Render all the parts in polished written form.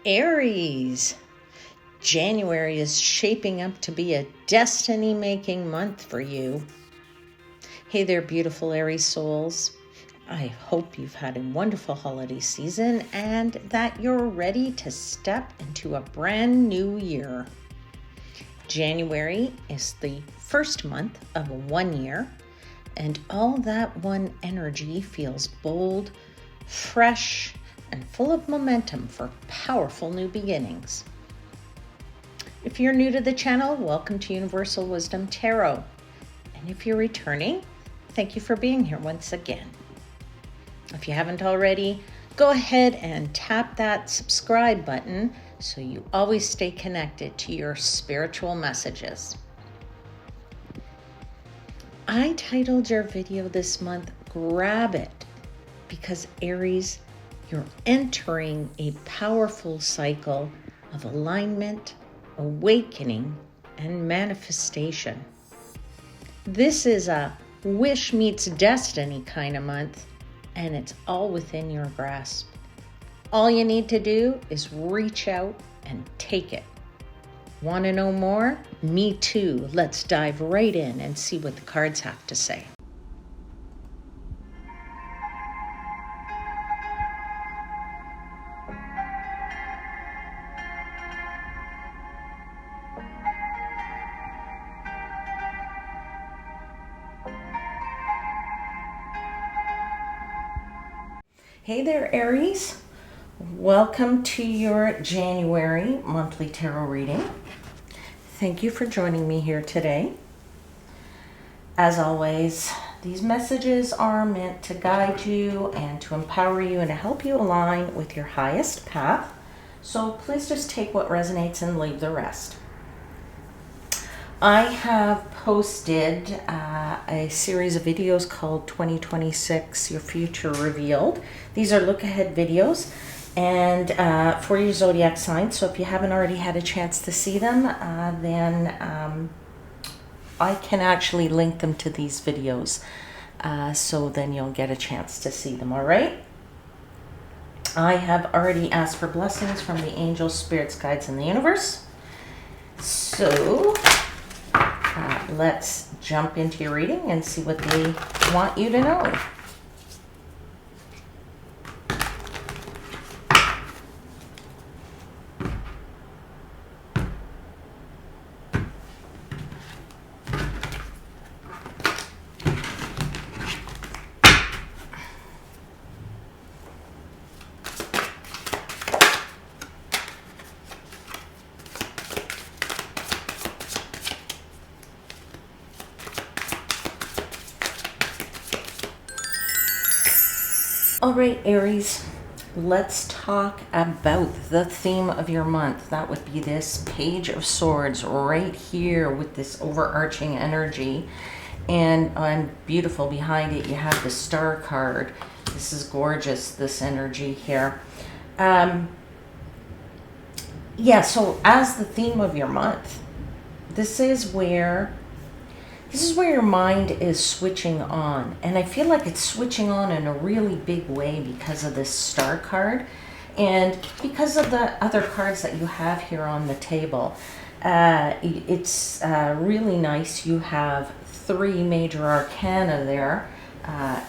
Aries. January is shaping up to be a destiny-making month for you. Hey there, beautiful Aries souls. I hope you've had a wonderful holiday season and that you're ready to step into a brand new year. January is the first month of 1 year, and all that one energy feels bold, fresh, and full of momentum for powerful new beginnings. If you're new to the channel, welcome to Universal Wisdom Tarot. And if you're returning, thank you for being here once again. If you haven't already, go ahead and tap that subscribe button so you always stay connected to your spiritual messages. I titled your video this month, Grab It, because Aries, you're entering a powerful cycle of alignment, awakening, and manifestation. This is a wish meets destiny kind of month, and it's all within your grasp. All you need to do is reach out and take it. Want to know more? Me too. Let's dive right in and see what the cards have to say. Hey there, Aries. Welcome to your January monthly tarot reading. Thank you for joining me here today. As always, these messages are meant to guide you and to empower you and to help you align with your highest path. So please just take what resonates and leave the rest. I have posted a series of videos called 2026 Your Future Revealed. These are look-ahead videos and for your zodiac sign. So if you haven't already had a chance to see them, then I can actually link them to these videos. So then you'll get a chance to see them, all right? I have already asked for blessings from the angels, spirits, guides, and the universe. So let's jump into your reading and see what they want you to know. All right, Aries, let's talk about the theme of your month. That would be this Page of Swords right here with this overarching energy. And beautiful behind it, you have the Star card. This is gorgeous, this energy here. Yeah, so as the theme of your month, this is where your mind is switching on. And I feel like it's switching on in a really big way because of this Star card and because of the other cards that you have here on the table. It's really nice. You have 3 major arcana there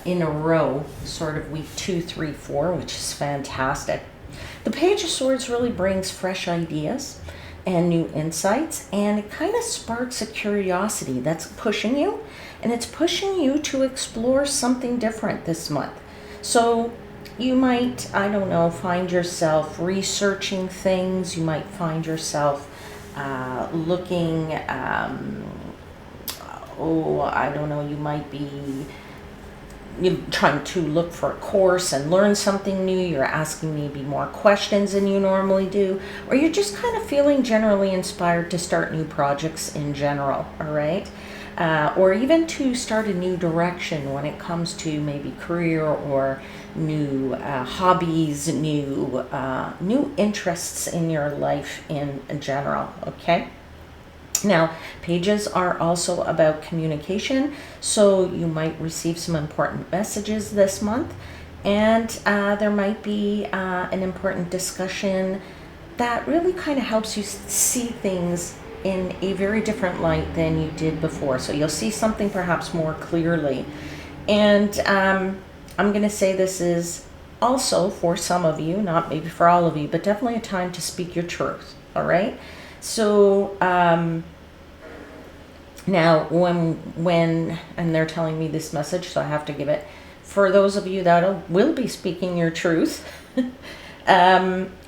in a row, sort of week 2, 3, 4, which is fantastic. The Page of Swords really brings fresh ideas and new insights, and it kind of sparks a curiosity that's pushing you, and it's pushing you to explore something different this month. So you might, I don't know, find yourself researching things. You might find yourself looking, I don't know, you might be trying to look for a course and learn something new. You're asking maybe more questions than you normally do, or you're just kind of feeling generally inspired to start new projects in general, all right? Or even to start a new direction when it comes to maybe career or new hobbies, new interests in your life in general, okay? Now, pages are also about communication, so you might receive some important messages this month, and there might be an important discussion that really kind of helps you see things in a very different light than you did before. So you'll see something perhaps more clearly. And I'm going to say this is also for some of you, not maybe for all of you, but definitely a time to speak your truth. All right. So now when and they're telling me this message, so I have to give it. For those of you that will be speaking your truth,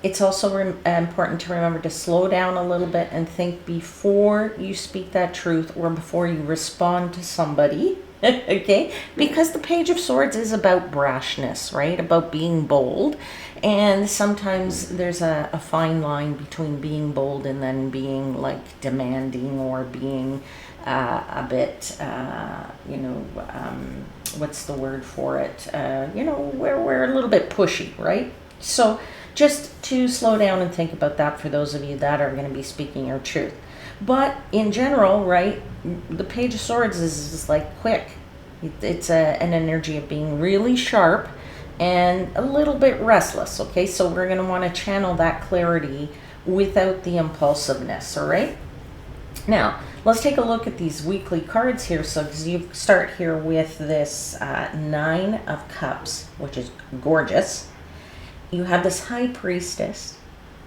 it's also important to remember to slow down a little bit and think before you speak that truth or before you respond to somebody. Okay, because the Page of Swords is about brashness, right? About being bold, and sometimes there's a fine line between being bold and then being like demanding or being a bit, what's the word for it? Where we're a little bit pushy, right? So just to slow down and think about that for those of you that are going to be speaking your truth. But in general, right, the Page of Swords is like quick. It's an energy of being really sharp and a little bit restless, okay? So we're going to want to channel that clarity without the impulsiveness, all right? Now, let's take a look at these weekly cards here. So you start here with this Nine of Cups, which is gorgeous. You have this High Priestess.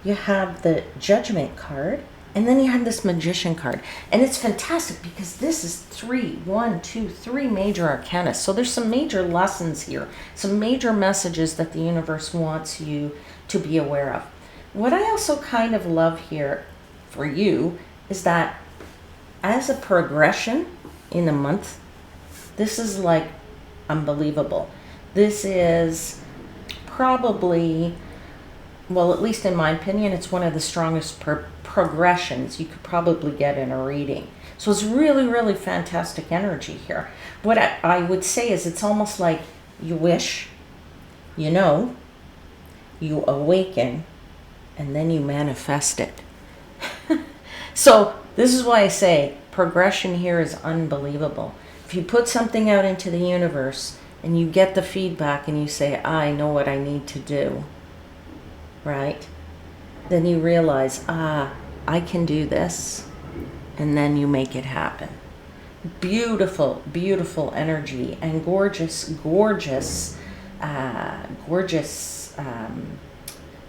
You have the Judgment card. And then you have this Magician card. And it's fantastic because this is three major arcana. So there's some major lessons here, some major messages that the universe wants you to be aware of. What I also kind of love here for you is that as a progression in the month, this is like unbelievable. This is probably, well, at least in my opinion, it's one of the strongest progressions you could probably get in a reading. So it's really, really fantastic energy here. What I would say is it's almost like you wish, you know, you awaken, and then you manifest it. So this is why I say progression here is unbelievable. If you put something out into the universe and you get the feedback and you say, I know what I need to do, right? Then you realize, I can do this, and then you make it happen. Beautiful, beautiful energy and gorgeous,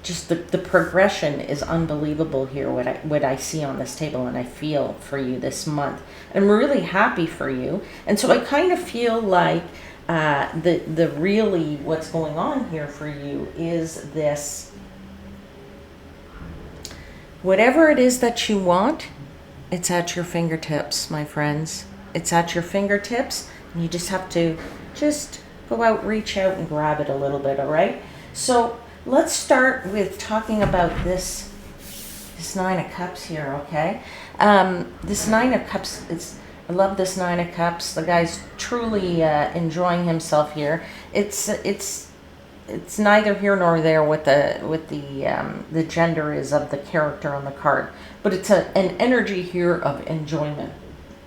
just the progression is unbelievable here, what I see on this table and I feel for you this month. I'm really happy for you. And so I kind of feel like the really what's going on here for you is this. Whatever it is that you want, it's at your fingertips, my friends. It's at your fingertips, and you just have to just go out, reach out, and grab it a little bit, all right? So let's start with talking about this Nine of Cups here, okay? This Nine of Cups, I love this Nine of Cups. The guy's truly enjoying himself here. It's neither here nor there what the gender is of the character on the card, but it's an energy here of enjoyment.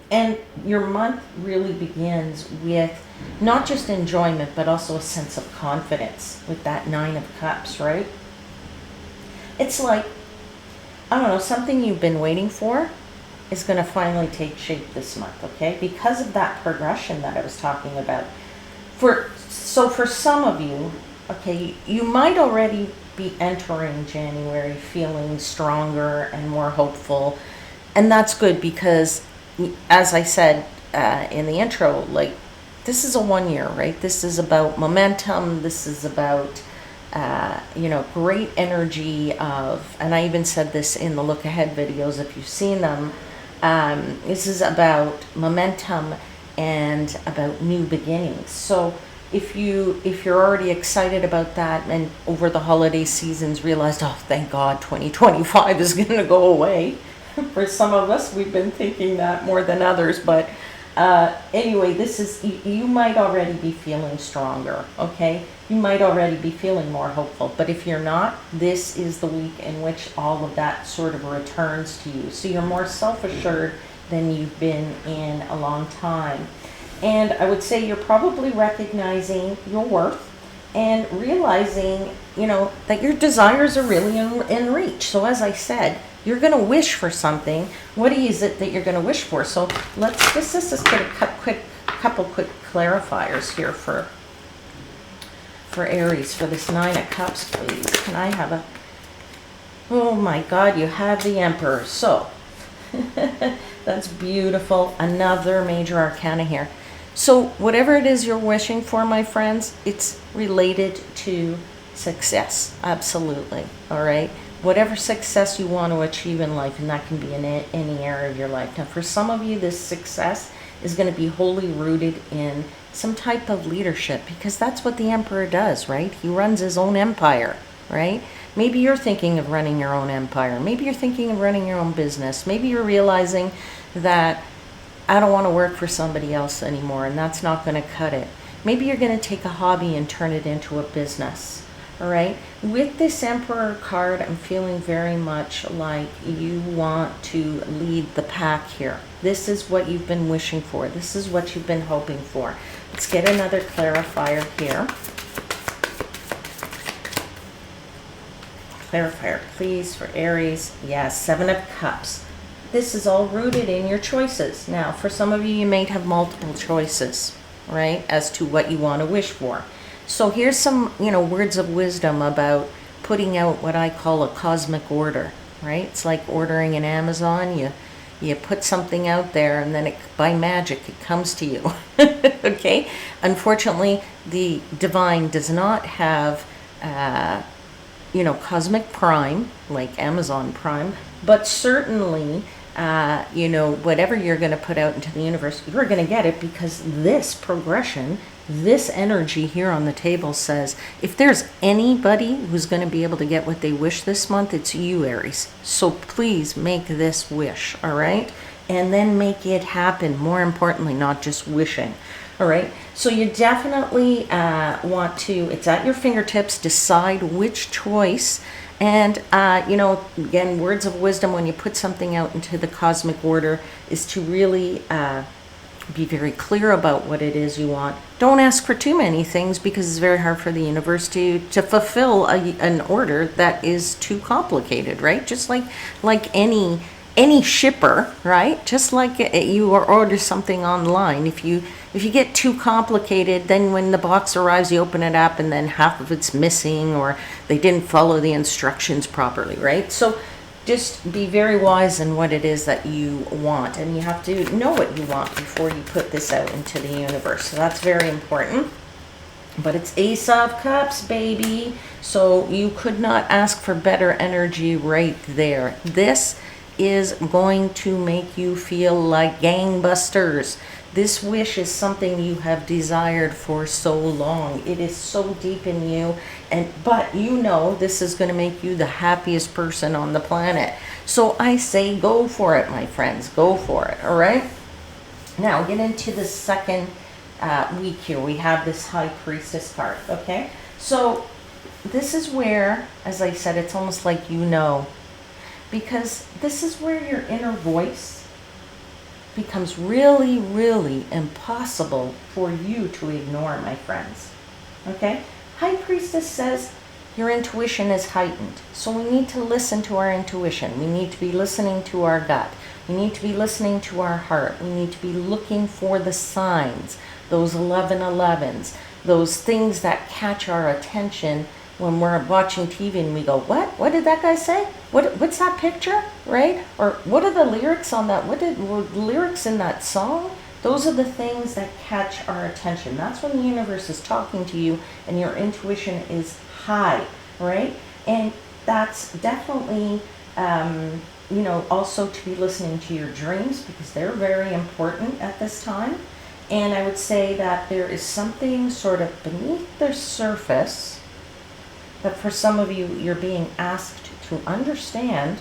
And your month really begins with not just enjoyment, but also a sense of confidence with that Nine of Cups, right? It's like, I don't know, something you've been waiting for is going to finally take shape this month, okay? Because of that progression that I was talking about. So for some of you, okay, you might already be entering January feeling stronger and more hopeful. And that's good because, as I said in the intro, like, this is a 1 year, right? This is about momentum. This is about, great energy of, and I even said this in the look ahead videos, if you've seen them, this is about momentum and about new beginnings. So if you're already excited about that and over the holiday seasons realized, oh, thank God 2025 is going to go away. For some of us, we've been thinking that more than others, but anyway, this is, you might already be feeling stronger, okay? You might already be feeling more hopeful, but if you're not, this is the week in which all of that sort of returns to you. So you're more self-assured than you've been in a long time. And I would say you're probably recognizing your worth and realizing, that your desires are really in reach. So as I said, you're going to wish for something. What is it that you're going to wish for? So let's just get a couple quick clarifiers here for Aries, for this Nine of Cups, please. Can I have a... Oh my God, you have the Emperor. So that's beautiful. Another major arcana here. So whatever it is you're wishing for, my friends, it's related to success. Absolutely. All right. Whatever success you want to achieve in life, and that can be in any area of your life. Now, for some of you, this success is going to be wholly rooted in some type of leadership, because that's what the Emperor does, right? He runs his own empire, right? Maybe you're thinking of running your own empire. Maybe you're thinking of running your own business. Maybe you're realizing that I don't want to work for somebody else anymore, and that's not going to cut it. Maybe you're going to take a hobby and turn it into a business. All right. With this Emperor card, I'm feeling very much like you want to lead the pack here. This is what you've been wishing for. This is what you've been hoping for. Let's get another clarifier here. Clarifier, please, for Aries. Yes, Seven of Cups. This is all rooted in your choices. Now, for some of you, you may have multiple choices, right, as to what you want to wish for. So here's some, words of wisdom about putting out what I call a cosmic order, right? It's like ordering an Amazon. You put something out there, and then by magic, it comes to you. Okay? Unfortunately, the divine does not have, cosmic prime, like Amazon Prime, but certainly, whatever you're going to put out into the universe, you're going to get it, because this progression, this energy here on the table says, if there's anybody who's going to be able to get what they wish this month, it's you, Aries. So please make this wish, all right? And then make it happen. More importantly, not just wishing, all right? So you definitely want to, it's at your fingertips, decide which choice. And, again, words of wisdom when you put something out into the cosmic order is to really be very clear about what it is you want. Don't ask for too many things, because it's very hard for the universe to fulfill an order that is too complicated, right? Just like any shipper, right? Just like you order something online. If you get too complicated, then when the box arrives, you open it up and then half of it's missing, or they didn't follow the instructions properly, right? So just be very wise in what it is that you want, and you have to know what you want before you put this out into the universe. So that's very important. But it's Ace of Cups, baby. So you could not ask for better energy right there. This is going to make you feel like gangbusters. This wish is something you have desired for so long. It is so deep in you, but this is going to make you the happiest person on the planet. So I say go for it, my friends. Go for it, all right? Now, get into the second week here. We have this High Priestess card, okay? So this is where, as I said, it's almost like because this is where your inner voice becomes really, really impossible for you to ignore, my friends. Okay? High Priestess says your intuition is heightened. So we need to listen to our intuition. We need to be listening to our gut. We need to be listening to our heart. We need to be looking for the signs, those 1111s, those things that catch our attention when we're watching TV and we go, what did that guy say? What's that picture, right? Or what are the lyrics on that? Were the lyrics in that song? Those are the things that catch our attention. That's when the universe is talking to you and your intuition is high, right? And that's definitely, also to be listening to your dreams, because they're very important at this time. And I would say that there is something sort of beneath the surface that for some of you, you're being asked to understand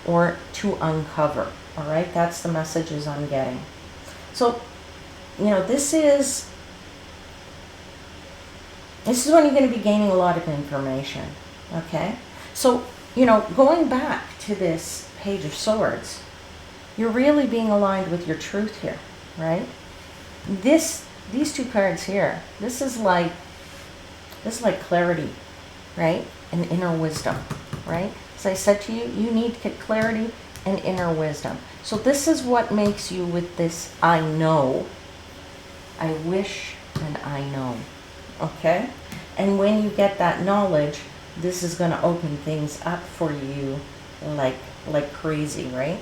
or to uncover, all right? That's the messages I'm getting. So, this is when you're going to be gaining a lot of information, okay? So, going back to this Page of Swords, you're really being aligned with your truth here, right? These two cards here, this is like This is like clarity, right? And inner wisdom, right? As I said to you, you need to get clarity and inner wisdom. So this is what makes you with this I know, I wish, and I know, okay? And when you get that knowledge, this is going to open things up for you like crazy, right?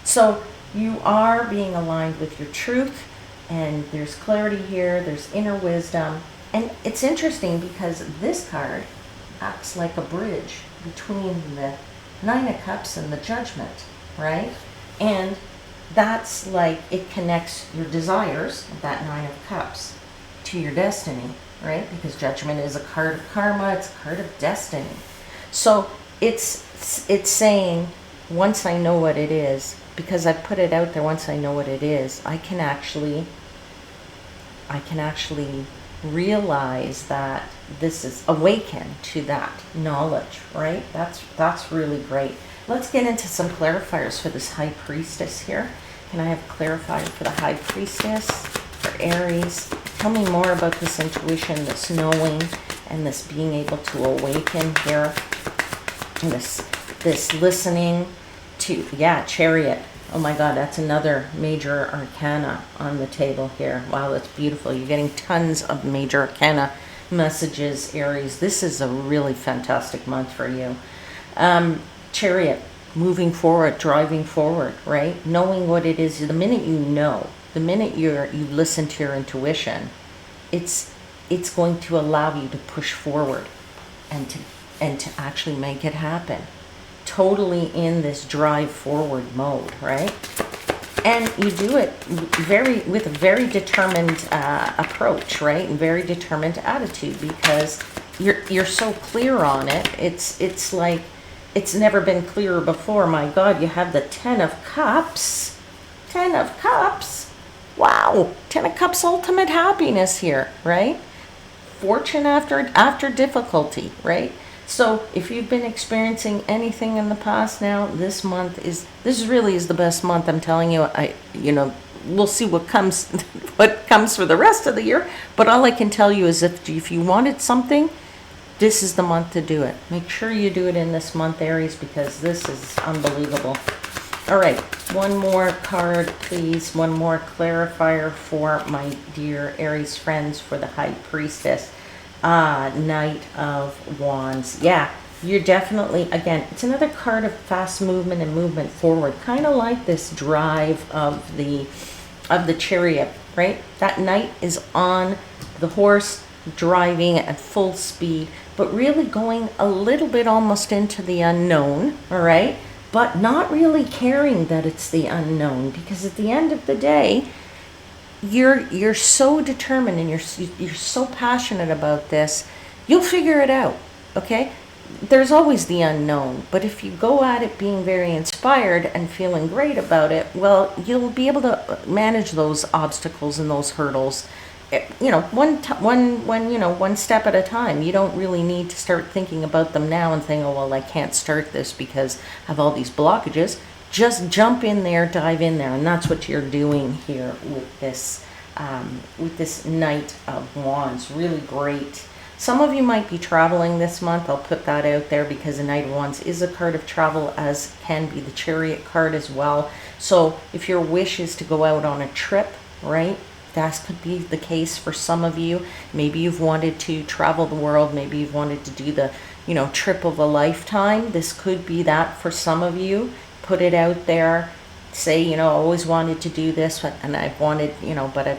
So you are being aligned with your truth, and there's clarity here, there's inner wisdom. And it's interesting because this card acts like a bridge between the Nine of Cups and the Judgment, right? And that's like it connects your desires, that Nine of Cups, to your destiny, right? Because Judgment is a card of karma, it's a card of destiny. So it's saying, once I know what it is, because I've put it out there, once I know what it is, I can actually realize that this is awaken to that knowledge, right? That's really great. Let's get into some clarifiers for this High Priestess here. Can I have a clarifier for the High Priestess, for Aries? Tell me more about this intuition, this knowing, and this being able to awaken here. And this listening to, yeah, Chariot. Oh my God, that's another major arcana on the table here. Wow, that's beautiful. You're getting tons of major arcana messages, Aries. This is a really fantastic month for you. Chariot, moving forward, driving forward, right? Knowing what it is. The minute you know, the minute you listen to your intuition, it's going to allow you to push forward and to actually make it happen. Totally in this drive forward mode, right? And you do it with a very determined approach, right? And very determined attitude, because you're so clear on it. It's like it's never been clearer before. My God, you have the Ten of Cups. Ten of Cups. Wow. Ten of Cups, ultimate happiness here, right? Fortune after difficulty, right? So if you've been experiencing anything in the past, now this really is the best month. I'm telling you. We'll see what comes for the rest of the year. But all I can tell you is if you wanted something, this is the month to do it. Make sure you do it in this month, Aries, because this is unbelievable. All right, one more card, please. One more clarifier for my dear Aries friends for the High Priestess. Knight of Wands. Yeah, you're definitely, again, it's another card of fast movement and movement forward, kind of like this drive of the Chariot, right? That knight is on the horse, driving at full speed, but really going a little bit almost into the unknown, all right? But not really caring that it's the unknown, because at the end of the day, you're so determined and you're so passionate about this, you'll figure it out, okay? There's always the unknown, but if you go at it being very inspired and feeling great about it, well, you'll be able to manage those obstacles and those hurdles, one step at a time. You don't really need to start thinking about them now and think, oh, well, I can't start this because I have all these blockages. Just jump in there, dive in there, and that's what you're doing here with this Knight of Wands. Really great. Some of you might be traveling this month. I'll put that out there, because the Knight of Wands is a card of travel, as can be the Chariot card as well. So if your wish is to go out on a trip, right, that could be the case for some of you. Maybe you've wanted to travel the world. Maybe you've wanted to do the, trip of a lifetime. This could be that for some of you. Put it out there. Say, I always wanted to do this, and I've wanted, but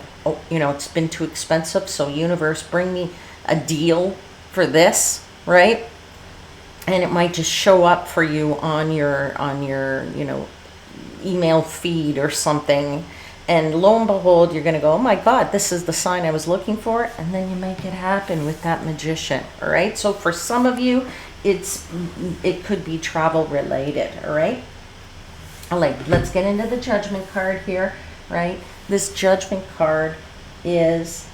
it's been too expensive. So universe, bring me a deal for this, right? And it might just show up for you on your email feed or something. And lo and behold, you're going to go, oh my God, this is the sign I was looking for. And then you make it happen with that magician. All right. So for some of you, it could be travel related. All right. All right. Let's get into the Judgment card here. Right. This Judgment card is,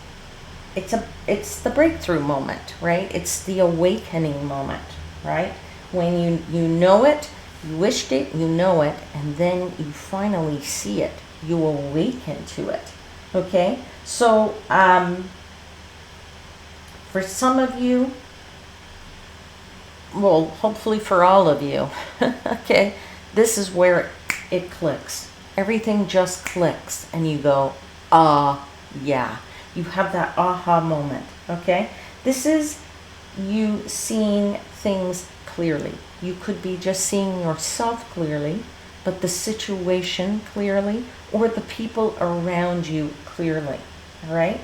it's the breakthrough moment. Right. It's the awakening moment. Right. When you know it, you wished it, you know it, and then you finally see it. You awaken to it. Okay, so For some of you, well, hopefully for all of you, okay, this is where it clicks. Everything just clicks and you go, yeah. You have that aha moment, okay? This is you seeing things clearly. You could be just seeing yourself clearly, but the situation clearly, or the people around you clearly, all right?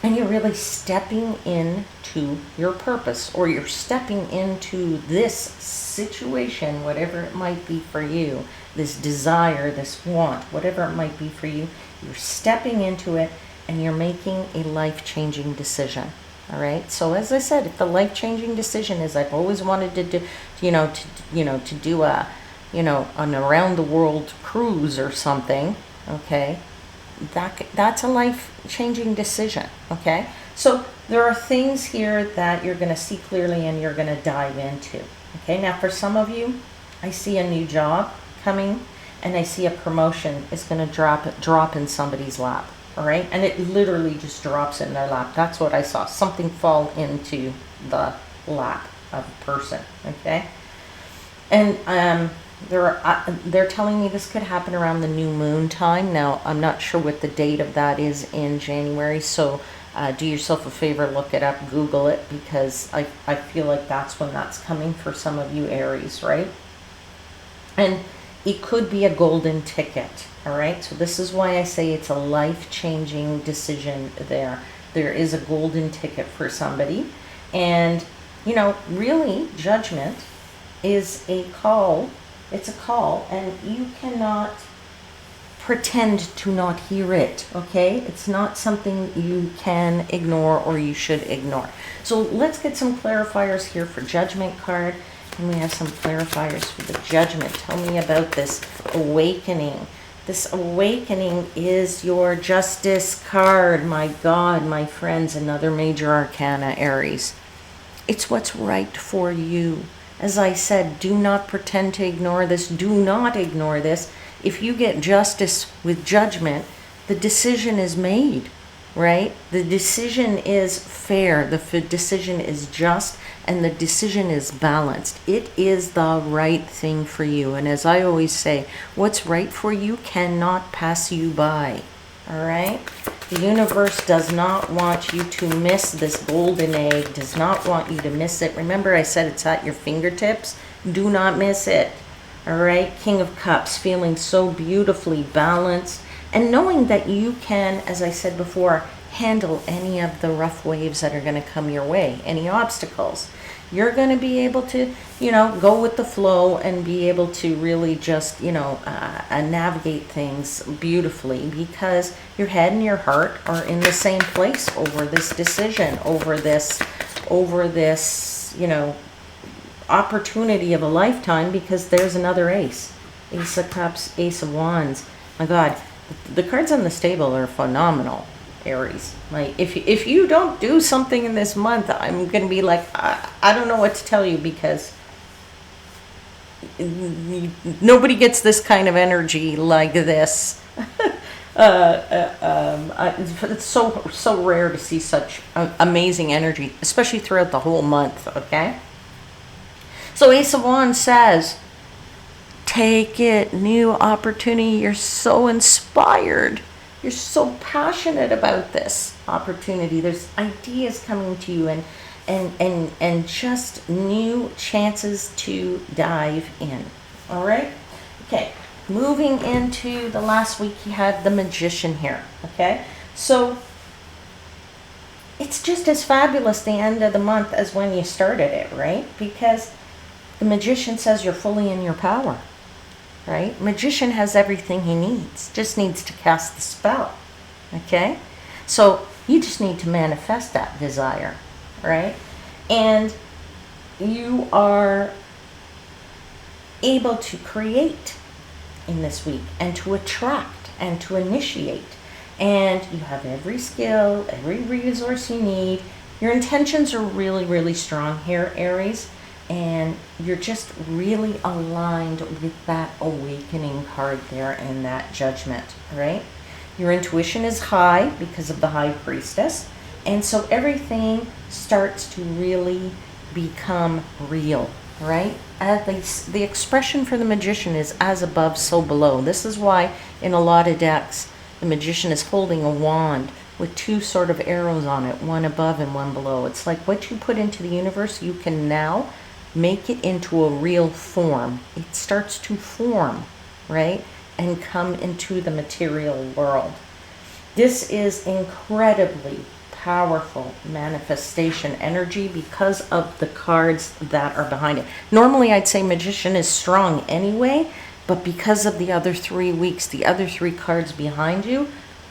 And you're really stepping into your purpose, or you're stepping into this situation, whatever it might be for you, this desire, this want, whatever it might be for you, you're stepping into it and you're making a life-changing decision. All right. So as I said, if the life-changing decision is I've always wanted to do, to do a, an around-the-world cruise or something, okay, that's a life-changing decision, okay? So there are things here that you're going to see clearly and you're going to dive into, okay? Now, for some of you, I see a new job coming and I see a promotion is going to drop in somebody's lap, all right? And it literally just drops in their lap. That's what I saw. Something fall into the lap of a person, okay? And they're telling me this could happen around the new moon time. Now, I'm not sure what the date of that is in January, so do yourself a favor, look it up, Google it, because I feel like that's when that's coming for some of you Aries, right? And it could be a golden ticket, all right? So this is why I say it's a life-changing decision there. There is a golden ticket for somebody. And, really, judgment is a call. It's a call, and you cannot pretend to not hear it, okay? It's not something you can ignore or you should ignore. So let's get some clarifiers here for Judgment card, and we have some clarifiers for the Judgment. Tell me about this awakening. This awakening is your Justice card. My God, my friends, another major arcana, Aries. It's what's right for you. As I said, do not pretend to ignore this. Do not ignore this. If you get justice with Judgment, the decision is made, right? The decision is fair. The decision is just, and the decision is balanced. It is the right thing for you. And as I always say, what's right for you cannot pass you by, all right? The universe does not want you to miss this golden egg, does not want you to miss it. Remember I said it's at your fingertips? Do not miss it. All right, King of Cups, feeling so beautifully balanced and knowing that you can, as I said before, handle any of the rough waves that are going to come your way, any obstacles. You're going to be able to, go with the flow and be able to really just, navigate things beautifully because your head and your heart are in the same place over this decision, over this, opportunity of a lifetime, because there's another ace. Ace of Cups, Ace of Wands. My God, the cards on this table are phenomenal, Aries. Like, if you don't do something in this month, I'm going to be like, I don't know what to tell you, because nobody gets this kind of energy like this. It's so rare to see such amazing energy, especially throughout the whole month, okay? So Ace of Wands says, take it, new opportunity. You're so inspired. You're so passionate about this opportunity. There's ideas coming to you and just new chances to dive in. All right? Okay. Moving into the last week, you have the Magician here. Okay? So it's just as fabulous the end of the month as when you started it, right? Because the Magician says you're fully in your power, right? Magician has everything he needs, just needs to cast the spell, okay? So you just need to manifest that desire, right? And you are able to create in this week and to attract and to initiate. And you have every skill, every resource you need. Your intentions are really, really strong here, Aries. And you're just really aligned with that awakening card there and that Judgment, right? Your intuition is high because of the High Priestess. And so everything starts to really become real, right? The expression for the Magician is as above, so below. This is why in a lot of decks, the Magician is holding a wand with two sort of arrows on it, one above and one below. It's like what you put into the universe, you can now make it into a real form. It starts to form, right? And come into the material world. This is incredibly powerful manifestation energy because of the cards that are behind it. Normally I'd say Magician is strong anyway, but because of the other 3 weeks, the other 3 cards behind you,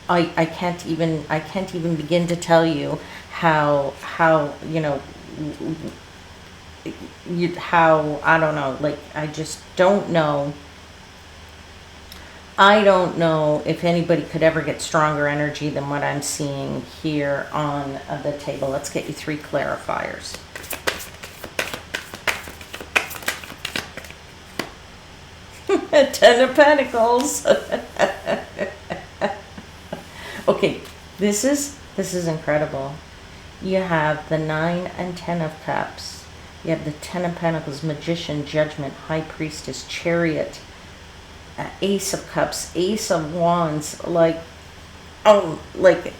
I can't even begin to tell you how I don't know, like I just don't know. I don't know if anybody could ever get stronger energy than what I'm seeing here on the table. Let's get you 3 clarifiers. Ten of Pentacles. Okay, this is incredible. You have the 9 and 10 of Cups. You have the 10 of Pentacles, Magician, Judgment, High Priestess, Chariot, Ace of Cups, Ace of Wands. Like, oh, like,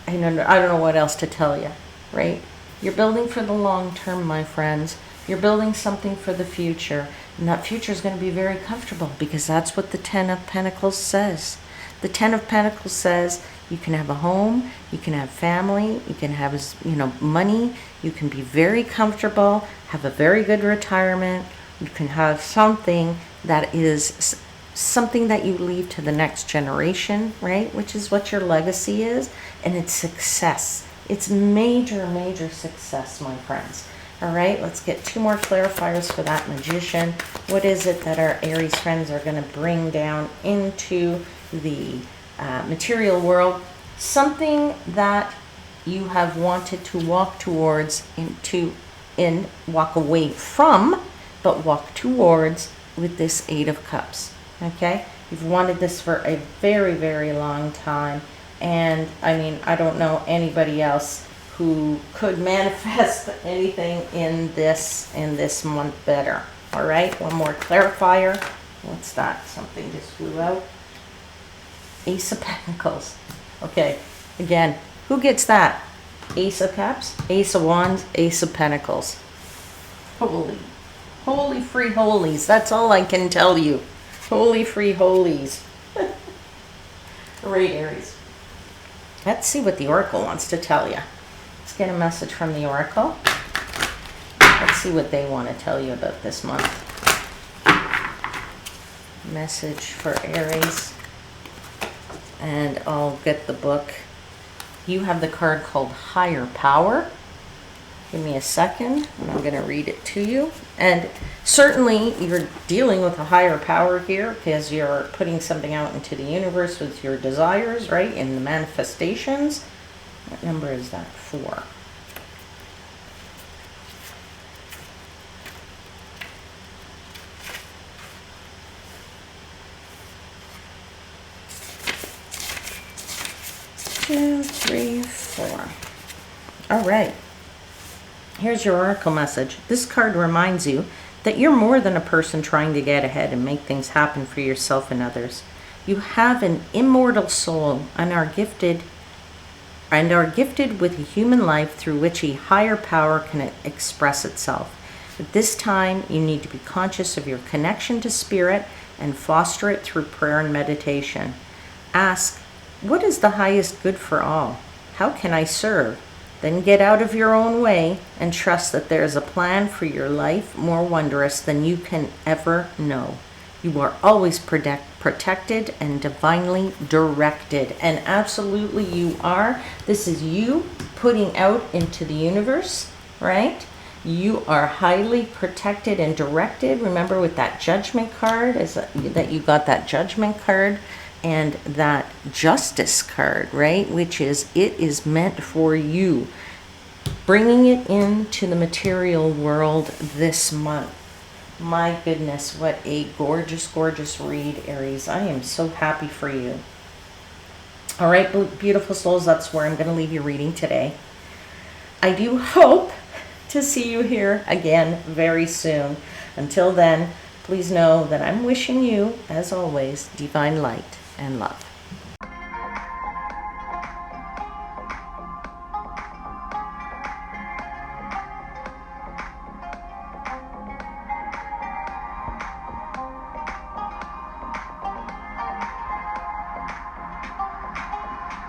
I don't know what else to tell you, right? You're building for the long term, my friends. You're building something for the future. And that future is going to be very comfortable because that's what the 10 of Pentacles says. The 10 of Pentacles says you can have a home, you can have family, you can have, money, you can be very comfortable, have a very good retirement, you can have something that is something that you leave to the next generation, right? Which is what your legacy is, and it's success. It's major, major success, my friends. All right, let's get 2 more clarifiers for that Magician. What is it that our Aries friends are going to bring down into the material world? Something that you have wanted to walk towards, walk away from, but walk towards with this 8 of Cups. Okay, you've wanted this for a very, very long time, and I mean, I don't know anybody else who could manifest anything in this month better. All right, one more clarifier. What's that? Something just flew out. Ace of Pentacles. Okay, again, who gets that? Ace of Cups, Ace of Wands, Ace of Pentacles. Holy free holies. That's all I can tell you. Holy free holies. All right, Aries. Let's see what the Oracle wants to tell you. Let's get a message from the Oracle. Let's see what they want to tell you about this month. Message for Aries. And I'll get the book. You have the card called Higher Power. Give me a second, and I'm going to read it to you. And certainly you're dealing with a higher power here because you're putting something out into the universe with your desires, right? In the manifestations. What number is that? 4. Two, three, 4. All right. Here's your Oracle message. This card reminds you that you're more than a person trying to get ahead and make things happen for yourself and others. You have an immortal soul and are gifted with a human life through which a higher power can express itself. At this time, you need to be conscious of your connection to spirit and foster it through prayer and meditation. Ask, what is the highest good for all? How can I serve? Then get out of your own way and trust that there is a plan for your life more wondrous than you can ever know. You are always protected and divinely directed. And absolutely you are. This is you putting out into the universe, right? You are highly protected and directed. Remember with that Judgment card, that you got that Judgment card and that Justice card, right? Which is, it is meant for you. Bringing it into the material world this month. My goodness, what a gorgeous, gorgeous read, Aries. I am so happy for you. All right, beautiful souls, that's where I'm going to leave your reading today. I do hope to see you here again very soon. Until then, please know that I'm wishing you, as always, divine light and love.